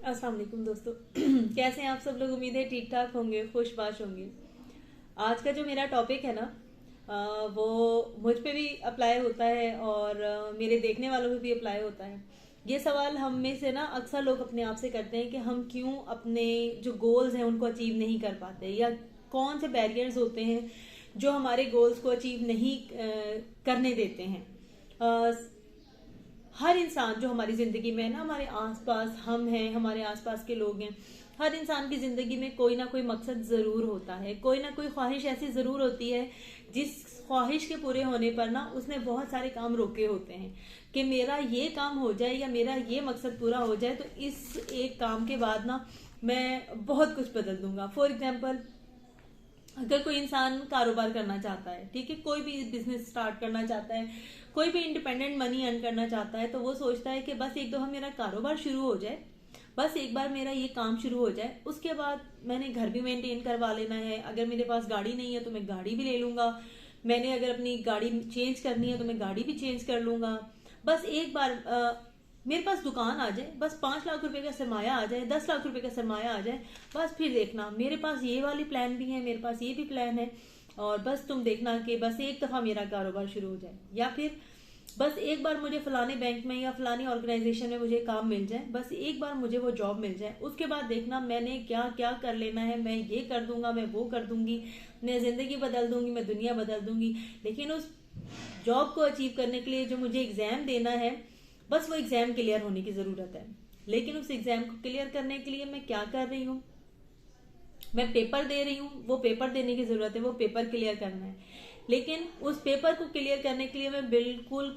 अस्सलाम वालेकुम दोस्तों। कैसे हैं आप सब लोग? उम्मीद है ठीक ठाक होंगे, खुशबाश होंगे। आज का जो मेरा टॉपिक है ना, वो मुझ पे भी अप्लाई होता है और मेरे देखने वालों पे भी अप्लाई होता है। ये सवाल हम में से ना अक्सर लोग अपने आप से करते हैं कि हम क्यों अपने जो गोल्स हैं उनको अचीव नहीं कर पाते, या कौन से बैरियर्स होते हैं जो हमारे गोल्स को अचीव नहीं करने देते हैं। हर इंसान जो हमारी जिंदगी में है ना, हमारे आसपास हम हैं, हमारे आसपास के लोग हैं, हर इंसान की जिंदगी में कोई ना कोई मकसद जरूर होता है, कोई ना कोई ख्वाहिश ऐसी जरूर होती है जिस ख्वाहिश के पूरे होने पर ना उसने बहुत सारे काम रोके होते हैं कि मेरा ये काम हो जाए या मेरा ये मकसद पूरा हो जाए तो इस एक काम के बाद ना मैं बहुत कुछ बदल दूंगा। फॉर एग्जाम्पल, अगर कोई इंसान कारोबार करना चाहता है, ठीक है, कोई भी बिजनेस स्टार्ट करना चाहता है, कोई भी इंडिपेंडेंट मनी अर्न करना चाहता है, तो वो सोचता है कि बस एक दफा मेरा कारोबार शुरू हो जाए, बस एक बार मेरा ये काम शुरू हो जाए, उसके बाद मैंने घर भी मेंटेन करवा लेना है। अगर मेरे पास गाड़ी नहीं है तो मैं गाड़ी भी ले लूंगा, मैंने अगर अपनी गाड़ी चेंज करनी है तो मैं गाड़ी भी चेंज कर लूंगा। बस एक बार मेरे पास दुकान आ जाए, बस 5 लाख रुपए का सरमाया आ जाए, 10 लाख रुपए का सरमाया आ जाए, बस फिर देखना मेरे पास ये वाली प्लान भी है, मेरे पास ये भी प्लान है, और बस तुम देखना कि बस एक दफा मेरा कारोबार शुरू हो जाए, या फिर बस एक बार मुझे फलाने बैंक में या फलानी ऑर्गेनाइजेशन में मुझे काम मिल जाए, बस एक बार मुझे वो जॉब मिल जाए, उसके बाद देखना मैंने क्या क्या कर लेना है, मैं ये कर दूंगा, मैं वो कर दूंगी, मैं जिंदगी बदल दूंगी, मैं दुनिया बदल दूंगी। लेकिन उस जॉब को अचीव करने के लिए जो मुझे एग्जाम देना है, बस वो एग्जाम क्लियर होने की जरूरत है। लेकिन उस एग्जाम को क्लियर करने के लिए मैं क्या कर रही हूँ, मैं पेपर दे रही हूँ, वो पेपर देने की जरूरत है, वो पेपर क्लियर करना है। लेकिन उस पेपर को क्लियर करने के लिए मैं बिल्कुल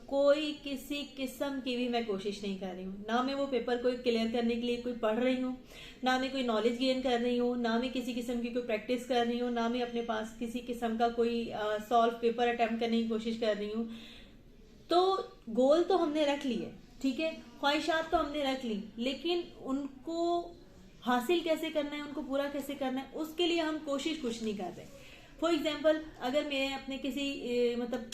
कोई किसी किस्म की भी मैं कोशिश नहीं कर रही हूँ। ना मैं वो पेपर को क्लियर करने के लिए कोई पढ़ रही हूँ, ना मैं कोई नॉलेज गेन कर रही हूँ, ना मैं किसी किस्म की कोई प्रैक्टिस कर रही हूँ, ना मैं अपने पास किसी किस्म का कोई सॉल्व पेपर अटेम्प्ट करने की कोशिश कर रही हूँ। तो गोल तो हमने रख लिए, ठीक है, ख्वाहिशात तो हमने रख ली, लेकिन उनको हासिल कैसे करना है, उनको पूरा कैसे करना है, उसके लिए हम कोशिश कुछ नहीं कर रहे। फॉर एग्जाम्पल, अगर मैं अपने किसी मतलब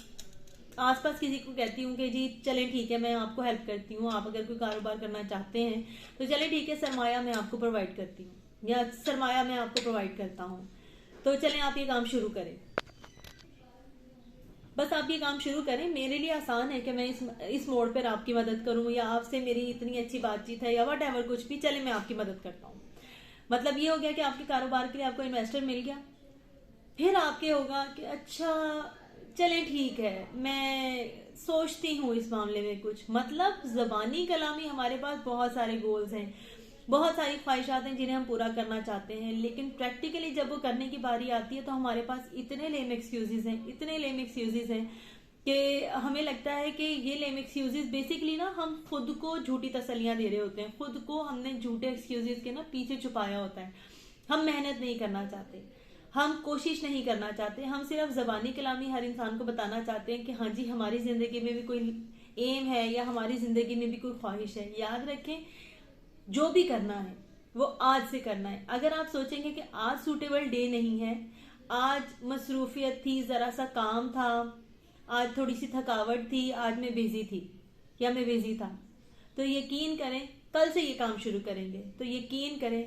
आसपास किसी को कहती हूँ कि जी चलें ठीक है, मैं आपको हेल्प करती हूँ, आप अगर कोई कारोबार करना चाहते हैं तो चलें ठीक है, सरमाया मैं आपको प्रोवाइड करती हूँ या सरमाया मैं आपको प्रोवाइड करता हूँ, तो चलें आप ये काम शुरू करें, बस आप ये काम शुरू करें, मेरे लिए आसान है कि मैं इस मोड़ पर आपकी मदद करूं, या आपसे मेरी इतनी अच्छी बातचीत है या वट एवर कुछ भी, चले मैं आपकी मदद करता हूँ। मतलब ये हो गया कि आपके कारोबार के लिए आपको इन्वेस्टर मिल गया। फिर आपके होगा कि अच्छा चलें ठीक है, मैं सोचती हूँ इस मामले में कुछ, मतलब जबानी कलामी हमारे पास बहुत सारे गोल्स हैं, बहुत सारी ख्वाहिशात हैं जिन्हें हम पूरा करना चाहते हैं, लेकिन प्रैक्टिकली जब वो करने की बारी आती है तो हमारे पास इतने लेम एक्सक्यूजेज हैं, इतने लेम एक्सक्यूजेज हैं कि हमें लगता है कि ये लेम एक्सक्यूजेज बेसिकली ना हम खुद को झूठी तसल्लियां दे रहे होते हैं, खुद को हमने झूठे एक्सक्यूजेज के ना पीछे छुपाया होता है। हम मेहनत नहीं करना चाहते, हम कोशिश नहीं करना चाहते, हम सिर्फ जबानी कलामी हर इंसान को बताना चाहते हैं कि हाँ जी हमारी जिंदगी में भी कोई एम है या हमारी जिंदगी में भी कोई ख्वाहिश है। याद रखें, जो भी करना है वो आज से करना है। अगर आप सोचेंगे कि आज सूटेबल डे नहीं है, आज मसरूफियत थी, जरा सा काम था, आज थोड़ी सी थकावट थी, आज मैं बिजी थी या मैं बिजी था, तो यकीन करें कल से ये काम शुरू करेंगे तो यकीन करें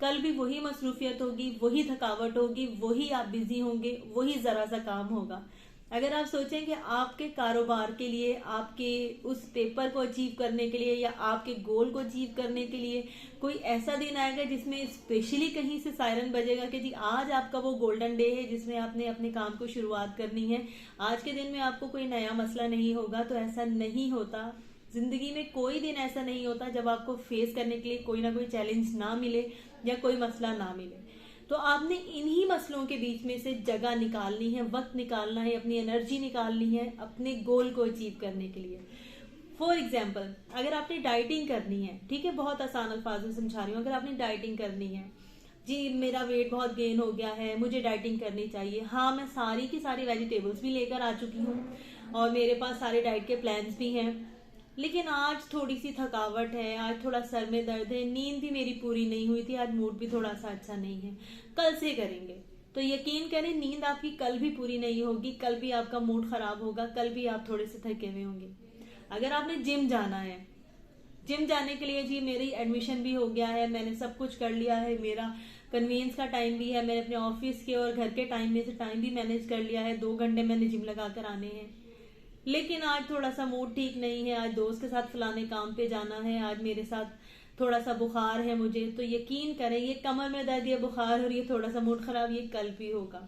कल भी वही मसरूफियत होगी, वही थकावट होगी, वही आप बिजी होंगे, वही जरा सा काम होगा। अगर आप सोचें कि आपके कारोबार के लिए, आपके उस पेपर को अचीव करने के लिए या आपके गोल को अचीव करने के लिए कोई ऐसा दिन आएगा जिसमें स्पेशली कहीं से सायरन बजेगा कि जी आज आपका वो गोल्डन डे है जिसमें आपने अपने काम को शुरुआत करनी है, आज के दिन में आपको कोई नया मसला नहीं होगा, तो ऐसा नहीं होता। जिंदगी में कोई दिन ऐसा नहीं होता जब आपको फेस करने के लिए कोई ना कोई चैलेंज ना मिले या कोई मसला ना मिले। तो आपने इन्हीं मसलों के बीच में से जगह निकालनी है, वक्त निकालना है, अपनी एनर्जी निकालनी है अपने गोल को अचीव करने के लिए। फॉर एग्जाम्पल, अगर आपने डाइटिंग करनी है, ठीक है, बहुत आसान अल्फाज में समझा रही हूँ, अगर आपने डाइटिंग करनी है, जी मेरा वेट बहुत गेन हो गया है, मुझे डाइटिंग करनी चाहिए, हाँ मैं सारी की सारी वेजिटेबल्स भी लेकर आ चुकी हूँ और मेरे पास सारे डाइट के प्लान्स भी हैं, लेकिन आज थोड़ी सी थकावट है, आज थोड़ा सर में दर्द है, नींद भी मेरी पूरी नहीं हुई थी, आज मूड भी थोड़ा सा अच्छा नहीं है, कल से करेंगे। तो यकीन करें नींद आपकी कल भी पूरी नहीं होगी, कल भी आपका मूड खराब होगा, कल भी आप थोड़े से थके हुए होंगे। अगर आपने जिम जाना है, जिम जाने के लिए जी मेरी एडमिशन भी हो गया है, मैंने सब कुछ कर लिया है, मेरा कन्वीनियंस का टाइम भी है, मैंने अपने ऑफिस के और घर के टाइम में से टाइम भी मैनेज कर लिया है, 2 घंटे मैंने जिम लगा कर आने हैं। लेकिन आज थोड़ा सा मूड ठीक नहीं है, आज दोस्त के साथ फलाने काम पे जाना है, आज मेरे साथ थोड़ा सा बुखार है मुझे, तो यकीन करें ये कमर में दर्द, ये बुखार और ये थोड़ा सा मूड खराब ये कल भी होगा।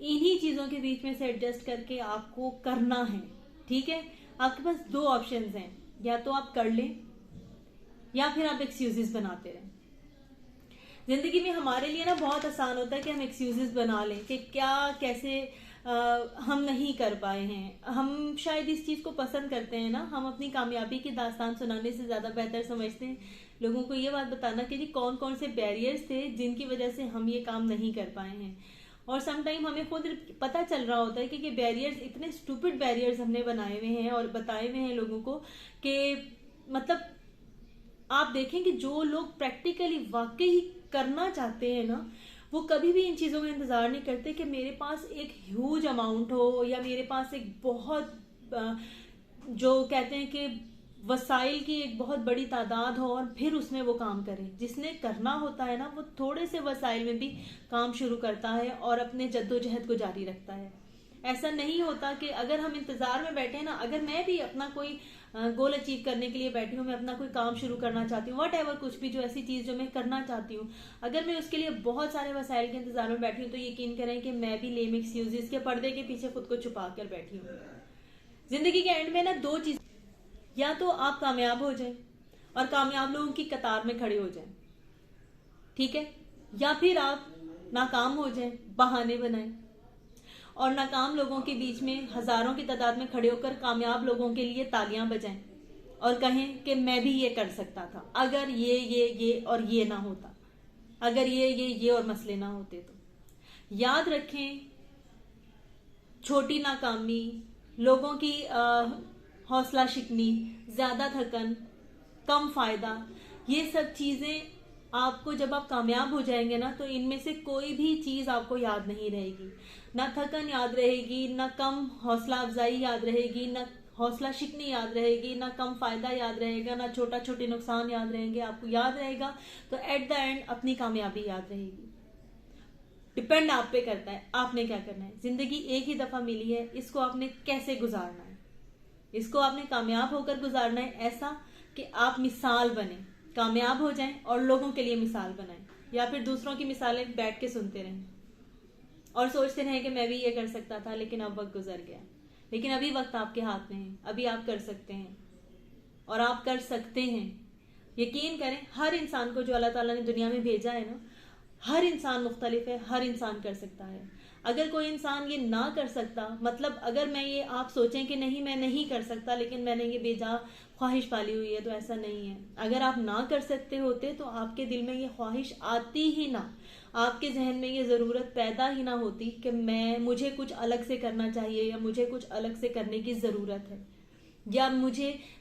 इन्हीं चीजों के बीच में से एडजस्ट करके आपको करना है, ठीक है। आपके पास 2 ऑप्शंस हैं, या तो आप कर लें या फिर आप एक्सक्यूजेस बनाते रहें। जिंदगी में हमारे लिए ना बहुत आसान होता है कि हम एक्सक्यूजेस बना लें कि क्या कैसे हम नहीं कर पाए हैं। हम शायद इस चीज को पसंद करते हैं ना, हम अपनी कामयाबी की दास्तान सुनाने से ज्यादा बेहतर समझते हैं लोगों को ये बात बताना कि जी कौन कौन से बैरियर्स थे जिनकी वजह से हम ये काम नहीं कर पाए हैं। और समटाइम हमें खुद पता चल रहा होता है कि बैरियर्स इतने स्टूपिड बैरियर्स हमने बनाए हुए हैं और बताए हुए हैं लोगों को कि मतलब आप देखें कि जो लोग प्रैक्टिकली वाकई करना चाहते हैं ना, वो कभी भी इन चीजों का इंतजार नहीं करते कि मेरे पास एक ह्यूज अमाउंट हो या मेरे पास एक बहुत जो कहते हैं कि वसाइल की एक बहुत बड़ी तादाद हो और फिर उसमें वो काम करें। जिसने करना होता है ना, वो थोड़े से वसाइल में भी काम शुरू करता है और अपने जद्दोजहद को जारी रखता है। ऐसा नहीं होता कि अगर हम इंतजार में बैठे हैं ना, अगर मैं भी अपना कोई गोल अचीव करने के लिए बैठी हूँ, मैं अपना कोई काम शुरू करना चाहती हूँ, वट कुछ भी जो ऐसी चीज जो मैं करना चाहती हूँ, अगर मैं उसके लिए बहुत सारे वसाइल के इंतजार में बैठी हूँ तो यकीन करें कि मैं भी लेम एक्सक्यूजेस के पर्दे के पीछे खुद को छुपा कर बैठी हूँ। जिंदगी के एंड में ना 2 चीज, या तो आप कामयाब हो जाएं और कामयाब लोगों की कतार में खड़े हो जाएं, ठीक है, या फिर आप नाकाम हो जाएं, बहाने बनाएं और नाकाम लोगों के बीच में हजारों की तादाद में खड़े होकर कामयाब लोगों के लिए तालियां बजाएं और कहें कि मैं भी ये कर सकता था अगर ये और ये ना होता, अगर ये और मसले ना होते। तो याद रखें, छोटी नाकामी, लोगों की हौसला शिकनी, ज्यादा थकन, कम फायदा, ये सब चीजें आपको जब आप कामयाब हो जाएंगे ना, तो इनमें से कोई भी चीज आपको याद नहीं रहेगी। ना थकन याद रहेगी, ना कम हौसला अफजाई याद रहेगी, ना हौसला शिकनी याद रहेगी, ना कम फायदा याद रहेगा, ना छोटा छोटे नुकसान याद रहेंगे। आपको याद रहेगा तो एट द एंड अपनी कामयाबी याद रहेगी। डिपेंड आप पे करता है आपने क्या करना है। जिंदगी एक ही दफा मिली है, इसको आपने कैसे गुजारना है, इसको आपने कामयाब होकर गुजारना है, ऐसा कि आप मिसाल बने, कामयाब हो जाएं और लोगों के लिए मिसाल बनाएं, या फिर दूसरों की मिसालें बैठ के सुनते रहें और सोचते रहें कि मैं भी ये कर सकता था लेकिन अब वक्त गुजर गया। लेकिन अभी वक्त आपके हाथ में है, अभी आप कर सकते हैं और आप कर सकते हैं। यकीन करें, हर इंसान को जो अल्लाह ताला ने दुनिया में भेजा है ना, हर इंसान मुख्तलिफ है, हर इंसान कर सकता है। अगर कोई इंसान ये ना कर सकता, मतलब अगर मैं ये आप सोचें कि नहीं मैं नहीं कर सकता लेकिन मैंने ये बेजा ख्वाहिश पाली हुई है, तो ऐसा नहीं है। अगर आप ना कर सकते होते तो आपके दिल में ये ख्वाहिश आती ही ना, आपके जहन में ये ज़रूरत पैदा ही ना होती कि मुझे कुछ अलग से करना चाहिए या मुझे कुछ अलग से करने की ज़रूरत है या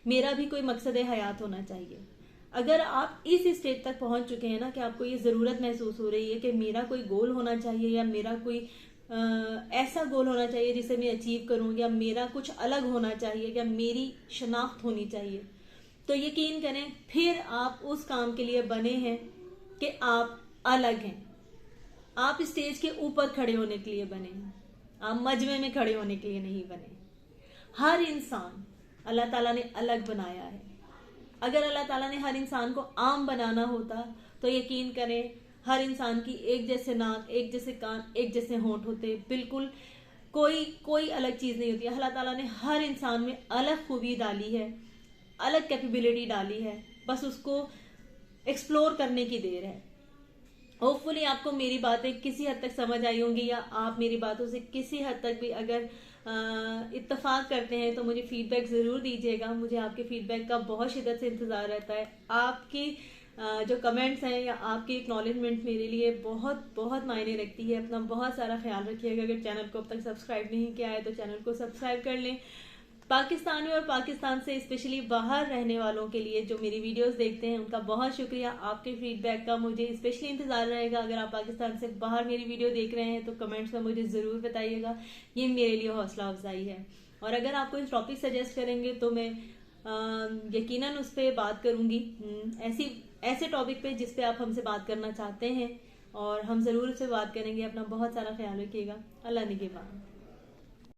मेरा भी कोई मकसद हयात होना चाहिए। अगर आप इस स्टेज तक पहुंच चुके हैं ना कि आपको ये ज़रूरत महसूस हो रही है कि मेरा कोई गोल होना चाहिए या मेरा कोई ऐसा गोल होना चाहिए जिसे मैं अचीव करूं, या मेरा कुछ अलग होना चाहिए, या मेरी शनाख्त होनी चाहिए, तो यकीन करें फिर आप उस काम के लिए बने हैं कि आप अलग हैं। आप स्टेज के ऊपर खड़े होने के लिए बने हैं, आप मजमे में खड़े होने के लिए नहीं बने। हर इंसान अल्लाह ताला ने अलग बनाया है। अगर अल्लाह ताला ने हर इंसान को आम बनाना होता तो यकीन करें हर इंसान की एक जैसे नाक, एक जैसे कान, एक जैसे होंठ होते, बिल्कुल कोई अलग चीज नहीं होती। अल्लाह ताला ने हर इंसान में अलग खूबी डाली है, अलग कैपेबिलिटी डाली है, बस उसको एक्सप्लोर करने की देर है। होपफुली आपको मेरी बातें किसी हद तक समझ आई होंगी, या आप मेरी बातों से किसी हद तक भी अगर इत्तेफाक करते हैं तो मुझे फीडबैक ज़रूर दीजिएगा। मुझे आपके फीडबैक का बहुत शिद्दत से इंतज़ार रहता है। आपकी जो कमेंट्स हैं या आपकी एक्नॉलेजमेंट मेरे लिए बहुत बहुत मायने रखती है। अपना बहुत सारा ख्याल रखिएगा। अगर चैनल को अब तक सब्सक्राइब नहीं किया है तो चैनल को सब्सक्राइब कर लें। पाकिस्तान में और पाकिस्तान से स्पेशली बाहर रहने वालों के लिए जो मेरी वीडियोस देखते हैं उनका बहुत शुक्रिया। आपके फीडबैक का मुझे स्पेशली इंतजार रहेगा। अगर आप पाकिस्तान से बाहर मेरी वीडियो देख रहे हैं तो कमेंट्स में मुझे ज़रूर बताइएगा, ये मेरे लिए हौसला अफजाई है। और अगर आप कोई टॉपिक सजेस्ट करेंगे तो मैं यकीनन उस पर बात करूंगी, ऐसे टॉपिक पे जिस पे आप हमसे बात करना चाहते हैं, और हम ज़रूर उससे बात करेंगे। अपना बहुत सारा ख्याल रखिएगा। अल्लाह निगहबान।